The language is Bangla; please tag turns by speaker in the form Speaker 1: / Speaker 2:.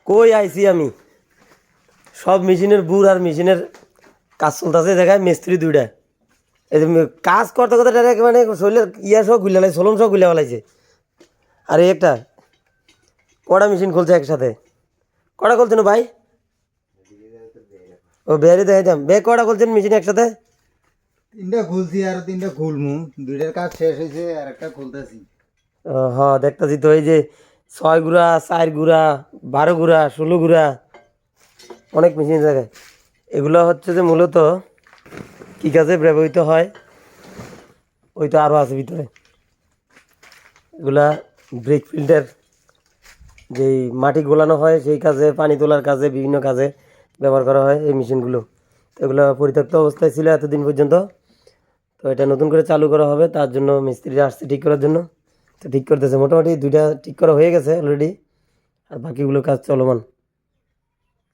Speaker 1: কই আইছি আমি, সব মেশিনের বুড় আর মেশিনের কাজ চলতেছে, দেখায় মিস্ত্রি দুইটা। এই যে কাজ করতে করতে ডাইরেক্ট মানে শরীরের ইয়া সব গুলে ফেলাইছে, সোলম সব গুলে ফেলাইছে। আর এই একটা কটা মেশিন খুলছে একসাথে, কটা খুলছেন ভাই? ও বেয়ারি দেখাইতাম, বে কটা খুলছেন মেশিন একসাথে?
Speaker 2: তিনটা খুলছি আর তিনটা খুলমু, দুইটার কাজ শেষ হয়েছে আর একটা খুলতেছি।
Speaker 1: হ দেখতেছি তো, এই যে 6 গুড়া, 4 গুড়া, 12 গুড়া, 16 গুড়া, অনেক মেশিন জায়গায়। এগুলো হচ্ছে যে মূলত কী কাজে ব্যবহৃত হয়, ওই তো আরও আছে ভিতরে। এগুলা ব্রেক ফিল্টার, যেই মাটি গোলানো হয় সেই কাজে, পানি তোলার কাজে, বিভিন্ন কাজে ব্যবহার করা হয় এই মেশিনগুলো। তো এগুলো পরিত্যক্ত অবস্থায় ছিল এতদিন পর্যন্ত, তো এটা নতুন করে চালু করা হবে, তার জন্য মিস্ত্রিরা আসছে ঠিক করার জন্য। তো ঠিক করতেছে, মোটামুটি 2টা ঠিক করা হয়ে গেছে অলরেডি, আর বাকিগুলো কাজ চলমান।